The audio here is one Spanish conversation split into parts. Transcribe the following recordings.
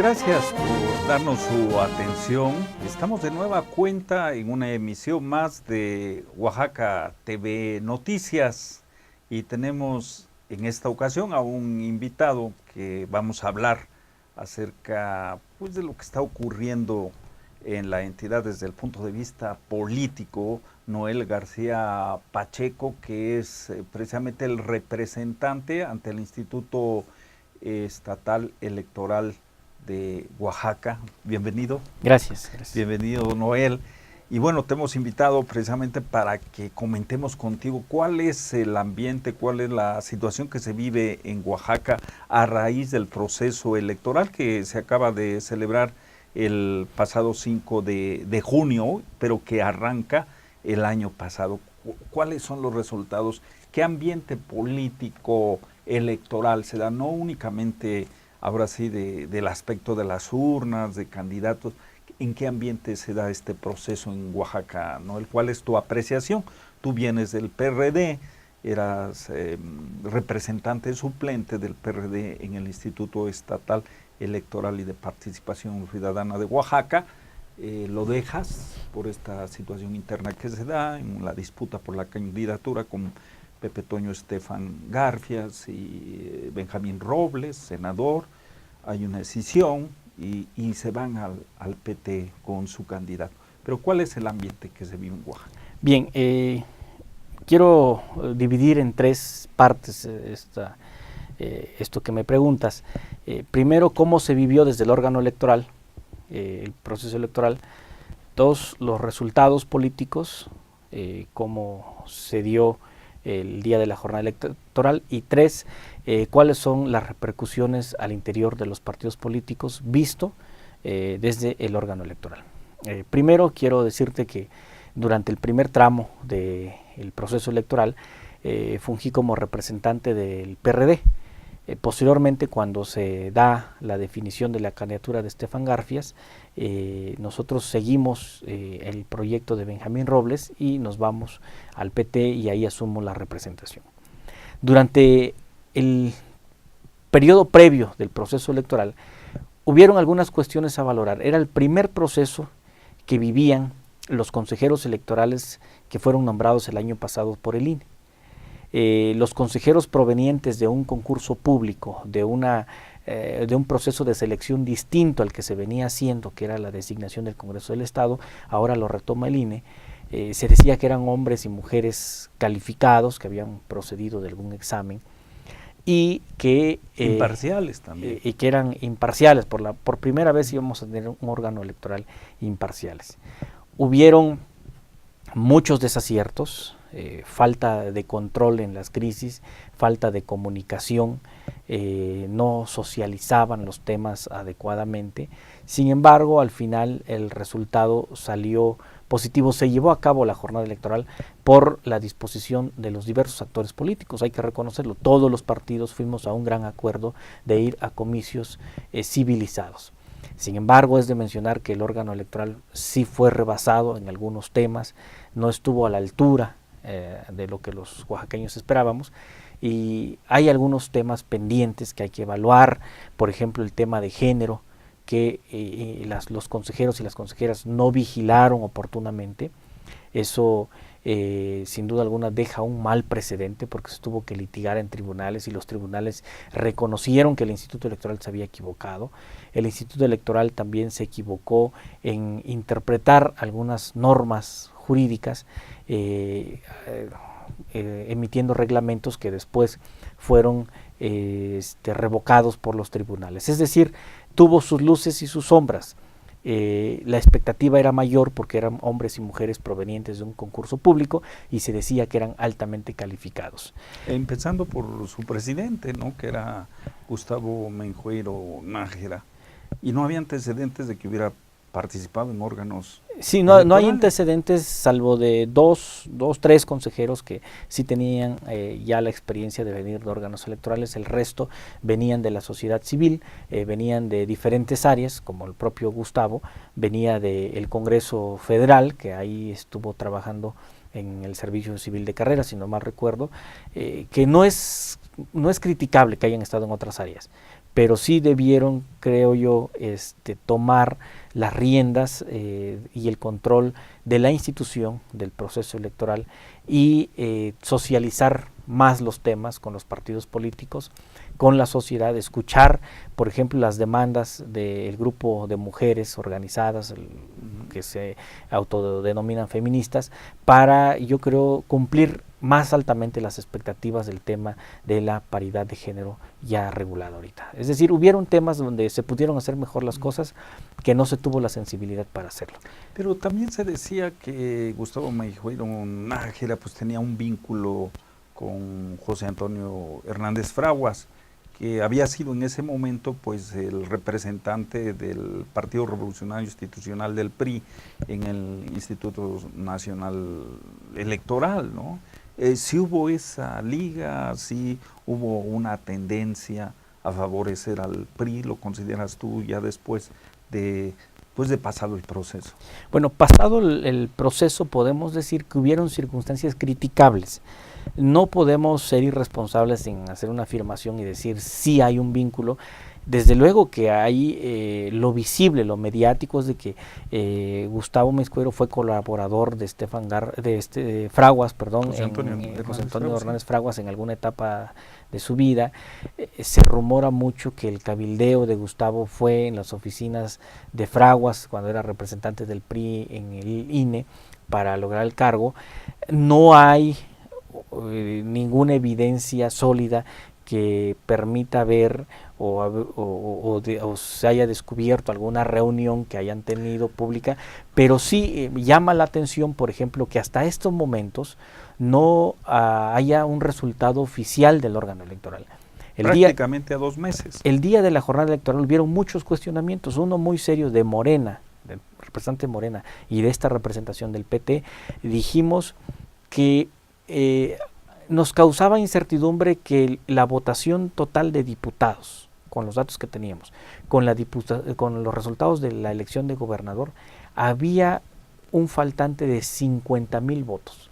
Gracias por darnos su atención. Estamos de nueva cuenta en una emisión más de Oaxaca TV Noticias y tenemos en esta ocasión a un invitado que vamos a hablar acerca de lo que está ocurriendo en la entidad desde el punto de vista político. Noel García Pacheco, que es precisamente el representante ante el Instituto Estatal Electoral de Oaxaca. Bienvenido. Gracias. Bienvenido, Noel. Y bueno, te hemos invitado precisamente para que comentemos contigo cuál es el ambiente, cuál es la situación que se vive en Oaxaca a raíz del proceso electoral que se acaba de celebrar el pasado 5 de junio, pero que arranca el año pasado. ¿Cuáles son los resultados? ¿Qué ambiente político electoral se da? No únicamente, ahora sí, del aspecto de las urnas, de candidatos. ¿En qué ambiente se da este proceso en Oaxaca, ¿no? ¿Cuál es tu apreciación? Tú vienes del PRD, eras representante suplente del PRD en el Instituto Estatal Electoral y de Participación Ciudadana de Oaxaca. Lo dejas por esta situación interna que se da en la disputa por la candidatura con Pepe Toño Estefan Garfias y Benjamín Robles, senador. Hay una decisión y se van al PT con su candidato. Pero ¿cuál es el ambiente que se vive en Oaxaca? Bien, quiero dividir en tres partes esto que me preguntas. Primero, cómo se vivió desde el órgano electoral, el proceso electoral. Dos, los resultados políticos, cómo se dio el día de la jornada electoral. Y tres, cuáles son las repercusiones al interior de los partidos políticos visto desde el órgano electoral. Primero quiero decirte que durante el primer tramo del proceso electoral fungí como representante del PRD. Posteriormente, cuando se da la definición de la candidatura de Estefan Garfias, nosotros seguimos el proyecto de Benjamín Robles y nos vamos al PT y ahí asumo la representación. Durante el periodo previo del proceso electoral, hubieron algunas cuestiones a valorar. Era el primer proceso que vivían los consejeros electorales que fueron nombrados el año pasado por el INE. Los consejeros provenientes de un concurso público, de un proceso de selección distinto al que se venía haciendo, que era la designación del Congreso del Estado, ahora lo retoma el INE. Se decía que eran hombres y mujeres calificados, que habían procedido de algún examen, y que imparciales también. Y que eran imparciales. Por primera vez íbamos a tener un órgano electoral imparciales. Hubieron muchos desaciertos, falta de control en las crisis, falta de comunicación, no socializaban los temas adecuadamente. Sin embargo, al final el resultado salió positivo. Se llevó a cabo la jornada electoral por la disposición de los diversos actores políticos, hay que reconocerlo. Todos los partidos fuimos a un gran acuerdo de ir a comicios civilizados. Sin embargo, es de mencionar que el órgano electoral sí fue rebasado en algunos temas, no estuvo a la altura de lo que los oaxaqueños esperábamos, y hay algunos temas pendientes que hay que evaluar. Por ejemplo, el tema de género, que los consejeros y las consejeras no vigilaron oportunamente. Eso sin duda alguna deja un mal precedente, porque se tuvo que litigar en tribunales y los tribunales reconocieron que el Instituto Electoral se había equivocado. El Instituto Electoral también se equivocó en interpretar algunas normas jurídicas, emitiendo reglamentos que después fueron revocados por los tribunales. Es decir, tuvo sus luces y sus sombras. La expectativa era mayor porque eran hombres y mujeres provenientes de un concurso público y se decía que eran altamente calificados. Empezando por su presidente, ¿no?, que era Gustavo Menjueiro Nájera, y no había antecedentes de que hubiera participado en órganos. Sí, no hay antecedentes, salvo de tres consejeros que sí tenían ya la experiencia de venir de órganos electorales. El resto venían de la sociedad civil, venían de diferentes áreas, como el propio Gustavo, venía del Congreso Federal, que ahí estuvo trabajando en el Servicio Civil de Carrera, si no mal recuerdo, que no es criticable que hayan estado en otras áreas, pero sí debieron, creo yo, tomar las riendas y el control de la institución, del proceso electoral, y socializar más los temas con los partidos políticos, con la sociedad, escuchar, por ejemplo, las demandas del grupo de mujeres organizadas que se autodenominan feministas, para, yo creo, cumplir más altamente las expectativas del tema de la paridad de género ya regulada ahorita. Es decir, hubieron temas donde se pudieron hacer mejor las cosas, que no se tuvo la sensibilidad para hacerlo. Pero también se decía que Gustavo Mengistu Nájera pues tenía un vínculo con José Antonio Hernández Fraguas, que había sido en ese momento pues el representante del Partido Revolucionario Institucional del PRI en el Instituto Nacional Electoral, ¿no? ¿Sí hubo esa liga, sí hubo una tendencia a favorecer al PRI? ¿Lo consideras tú ya después de pasado el proceso? Bueno, pasado el proceso podemos decir que hubieron circunstancias criticables. No podemos ser irresponsables en hacer una afirmación y decir sí hay un vínculo. Desde luego que hay lo visible, lo mediático es de que Gustavo Mengistu fue colaborador de Fraguas, José Antonio Hernández Fraguas en alguna etapa de su vida. Se rumora mucho que el cabildeo de Gustavo fue en las oficinas de Fraguas cuando era representante del PRI en el INE para lograr el cargo. No hay ninguna evidencia sólida que permita ver o se haya descubierto alguna reunión que hayan tenido pública, pero sí llama la atención, por ejemplo, que hasta estos momentos no haya un resultado oficial del órgano electoral. Prácticamente a 2 meses. El día de la jornada electoral hubieron muchos cuestionamientos, uno muy serio de Morena, del representante Morena, y de esta representación del PT. Dijimos que nos causaba incertidumbre que la votación total de diputados, con los datos que teníamos, con los resultados de la elección de gobernador, había un faltante de 50,000 votos.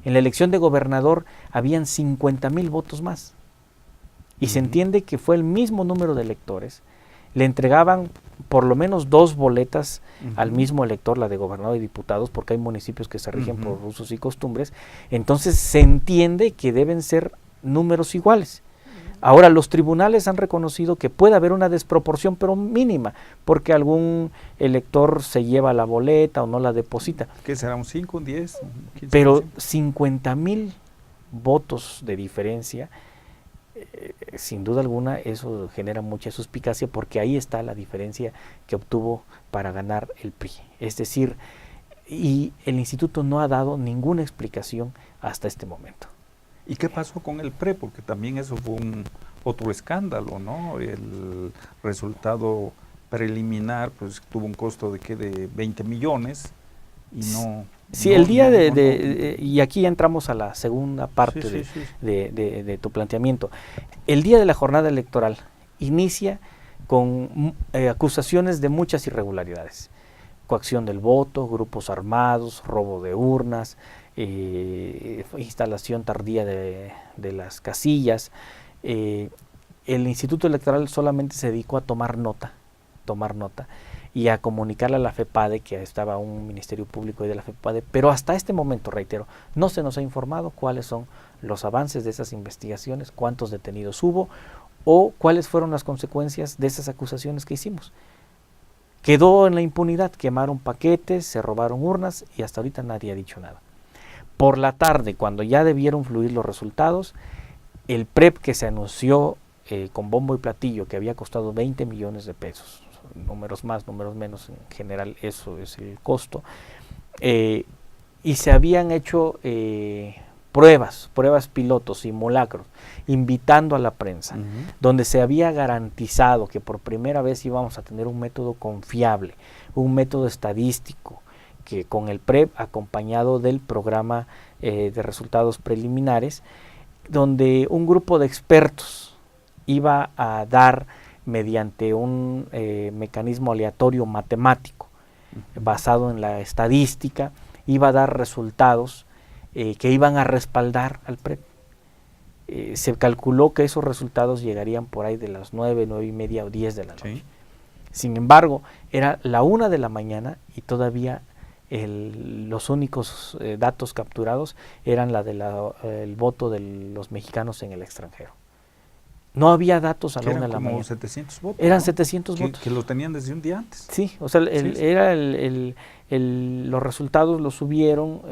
En la elección de gobernador habían 50,000 votos más. Y se entiende que fue el mismo número de electores. Le entregaban por lo menos 2 boletas al mismo elector, la de gobernador y diputados, porque hay municipios que se rigen por usos y costumbres. Entonces se entiende que deben ser números iguales. Ahora, los tribunales han reconocido que puede haber una desproporción, pero mínima, porque algún elector se lleva la boleta o no la deposita. ¿Qué será? ¿Un 5, un 10? Un 15%? Pero 50,000 votos de diferencia, sin duda alguna, eso genera mucha suspicacia, porque ahí está la diferencia que obtuvo para ganar el PRI. Es decir, y el instituto no ha dado ninguna explicación hasta este momento. ¿Y qué pasó con el PRE? Porque también eso fue otro escándalo, ¿no? El resultado preliminar pues tuvo un costo de 20 millones y no... Sí, el día y aquí entramos a la segunda parte de tu planteamiento. El día de la jornada electoral inicia con acusaciones de muchas irregularidades. Coacción del voto, grupos armados, robo de urnas, instalación tardía de las casillas. El Instituto Electoral solamente se dedicó a tomar nota y a comunicarle a la FEPADE, que estaba un Ministerio Público de la FEPADE, pero hasta este momento, reitero, no se nos ha informado cuáles son los avances de esas investigaciones, cuántos detenidos hubo o cuáles fueron las consecuencias de esas acusaciones que hicimos. Quedó en la impunidad, quemaron paquetes, se robaron urnas y hasta ahorita nadie ha dicho nada. Por la tarde, cuando ya debieron fluir los resultados, el PREP que se anunció con bombo y platillo, que había costado 20 millones de pesos, números más, números menos, en general eso es el costo, y se habían hecho pruebas pilotos, simulacros, invitando a la prensa, donde se había garantizado que por primera vez íbamos a tener un método confiable, un método estadístico, que con el PREP acompañado del programa de resultados preliminares, donde un grupo de expertos iba a dar mediante un mecanismo aleatorio matemático basado en la estadística, iba a dar resultados que iban a respaldar al PREP. se calculó que esos resultados llegarían por ahí de las 9, 9:30 o 10 de la noche. Sí. Sin embargo, era la 1 de la mañana y todavía los únicos datos capturados eran el voto de los mexicanos en el extranjero. No había datos a la 1 de la mañana. Eran como 700 votos. Eran ¿no? 700 votos. Que lo tenían desde un día antes. Sí, o sea, Sí. era los resultados los subieron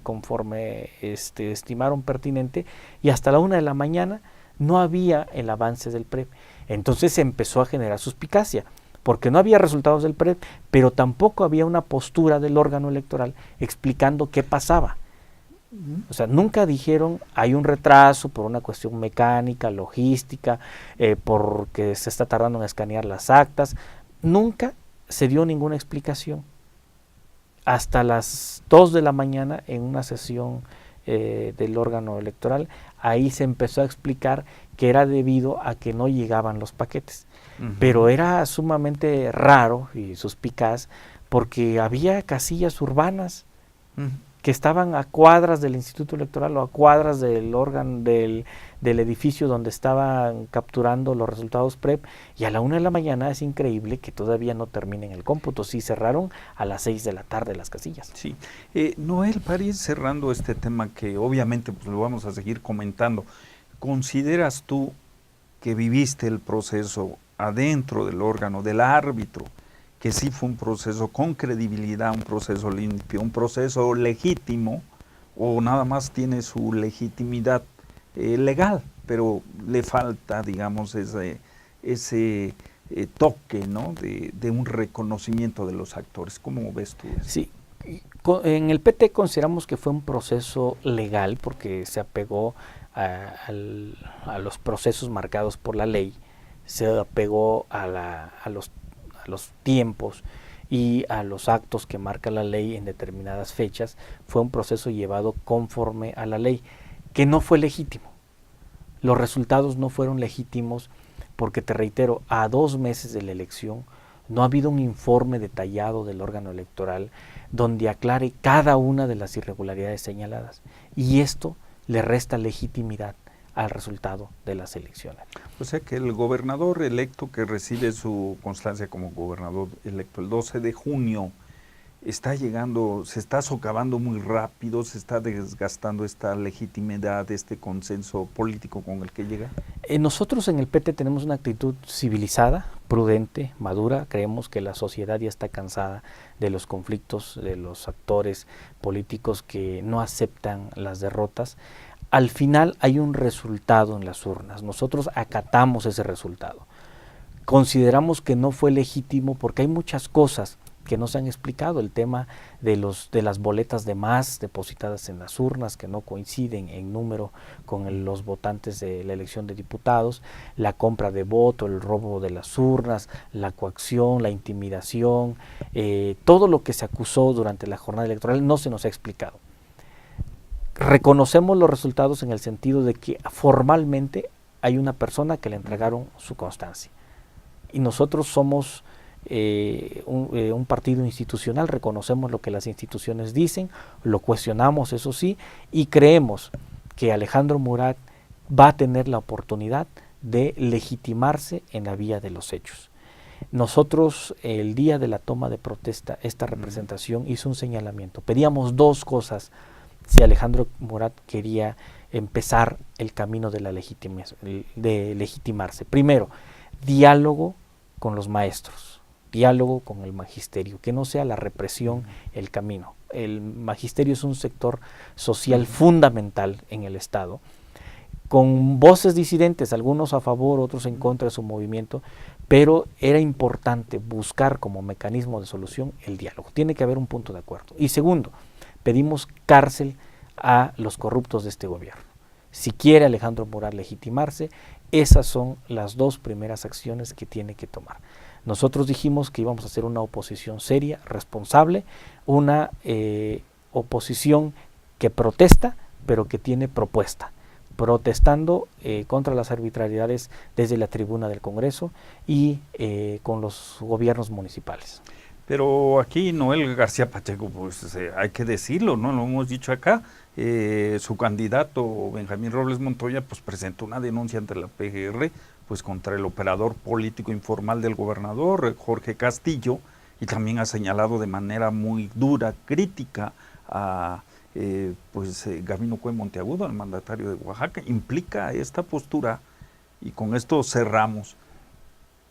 conforme estimaron pertinente, y hasta la 1 de la mañana no había el avance del PREP. Entonces se empezó a generar suspicacia, porque no había resultados del PREP, pero tampoco había una postura del órgano electoral explicando qué pasaba. O sea, nunca dijeron hay un retraso por una cuestión mecánica, logística, porque se está tardando en escanear las actas. Nunca se dio ninguna explicación. Hasta las 2 de la mañana, en una sesión del órgano electoral, ahí se empezó a explicar que era debido a que no llegaban los paquetes. Pero era sumamente raro y suspicaz, porque había casillas urbanas que estaban a cuadras del Instituto Electoral o a cuadras del órgano del edificio donde estaban capturando los resultados PREP, y a la 1 de la mañana es increíble que todavía no terminen el cómputo. Sí, cerraron a las 6 de la tarde las casillas. Sí. Noel, para ir cerrando este tema, que obviamente pues, lo vamos a seguir comentando, ¿consideras tú que viviste el proceso adentro del órgano, del árbitro, que sí fue un proceso con credibilidad, un proceso limpio, un proceso legítimo, o nada más tiene su legitimidad legal, pero le falta, digamos, ese toque, ¿no?, de un reconocimiento de los actores? ¿Cómo ves tú eso? Sí, en el PT consideramos que fue un proceso legal porque se apegó a los procesos marcados por la ley, se apegó a los tiempos y a los actos que marca la ley en determinadas fechas. Fue un proceso llevado conforme a la ley, que no fue legítimo. Los resultados no fueron legítimos porque, te reitero, a 2 meses de la elección no ha habido un informe detallado del órgano electoral donde aclare cada una de las irregularidades señaladas, y esto le resta legitimidad al resultado de las elecciones. O sea que el gobernador electo, que recibe su constancia como gobernador electo el 12 de junio, está llegando, se está socavando muy rápido, se está desgastando esta legitimidad, este consenso político con el que llega. Nosotros en el PT tenemos una actitud civilizada, prudente, madura. Creemos que la sociedad ya está cansada de los conflictos, de los actores políticos que no aceptan las derrotas. Al final hay un resultado en las urnas. Nosotros acatamos ese resultado. Consideramos que no fue legítimo porque hay muchas cosas que no se han explicado. El tema de las boletas de más depositadas en las urnas, que no coinciden en número con los votantes de la elección de diputados, la compra de voto, el robo de las urnas, la coacción, la intimidación, todo lo que se acusó durante la jornada electoral no se nos ha explicado. Reconocemos los resultados en el sentido de que formalmente hay una persona que le entregaron su constancia, y nosotros somos un partido institucional, reconocemos lo que las instituciones dicen, lo cuestionamos, eso sí, y creemos que Alejandro Murat va a tener la oportunidad de legitimarse en la vía de los hechos. Nosotros, el día de la toma de protesta, esta representación hizo un señalamiento. Pedíamos 2 cosas si Alejandro Murat quería empezar el camino de legitimarse. Primero, diálogo con los maestros, diálogo con el magisterio, que no sea la represión el camino. El magisterio es un sector social fundamental en el Estado, con voces disidentes, algunos a favor, otros en contra de su movimiento, pero era importante buscar como mecanismo de solución el diálogo. Tiene que haber un punto de acuerdo. Y segundo, pedimos cárcel a los corruptos de este gobierno. Si quiere Alejandro Murat legitimarse, esas son las 2 primeras acciones que tiene que tomar. Nosotros dijimos que íbamos a hacer una oposición seria, responsable, una oposición que protesta, pero que tiene propuesta, protestando contra las arbitrariedades desde la tribuna del Congreso y con los gobiernos municipales. Pero aquí Noel García Pacheco, pues hay que decirlo, ¿no? Lo hemos dicho acá, su candidato Benjamín Robles Montoya pues presentó una denuncia ante la PGR pues contra el operador político informal del gobernador, Jorge Castillo, y también ha señalado de manera muy dura, crítica a Gabino Cue Monteagudo, el mandatario de Oaxaca. Implica esta postura, y con esto cerramos,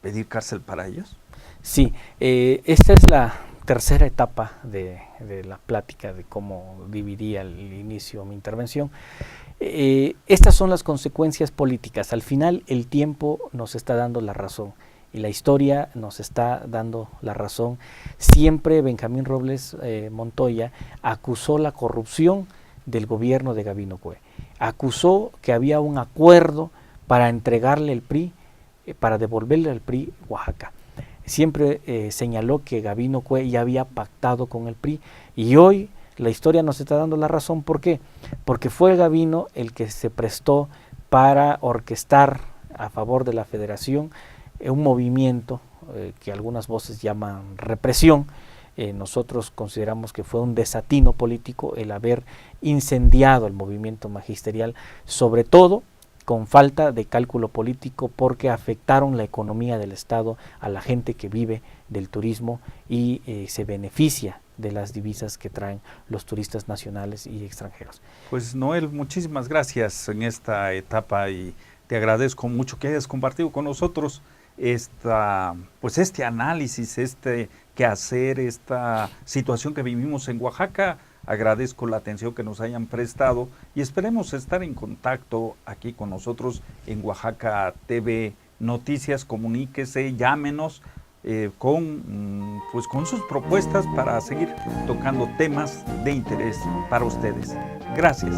pedir cárcel para ellos. Sí, esta es la tercera etapa de la plática de cómo dividía al inicio mi intervención. Estas son las consecuencias políticas. Al final el tiempo nos está dando la razón y la historia nos está dando la razón. Siempre Benjamín Robles Montoya acusó la corrupción del gobierno de Gabino Cue. Acusó que había un acuerdo para entregarle el PRI, para devolverle al PRI Oaxaca. Siempre señaló que Gabino Cue ya había pactado con el PRI, y hoy la historia nos está dando la razón. ¿Por qué? Porque fue Gabino el que se prestó para orquestar a favor de la federación un movimiento que algunas voces llaman represión. Nosotros consideramos que fue un desatino político el haber incendiado el movimiento magisterial, sobre todo con falta de cálculo político, porque afectaron la economía del Estado, a la gente que vive del turismo y se beneficia de las divisas que traen los turistas nacionales y extranjeros. Pues Noel, muchísimas gracias en esta etapa, y te agradezco mucho que hayas compartido con nosotros este análisis, este quehacer, esta situación que vivimos en Oaxaca. Agradezco la atención que nos hayan prestado y esperemos estar en contacto aquí con nosotros en Oaxaca TV Noticias. Comuníquese, llámenos con sus propuestas para seguir tocando temas de interés para ustedes. Gracias.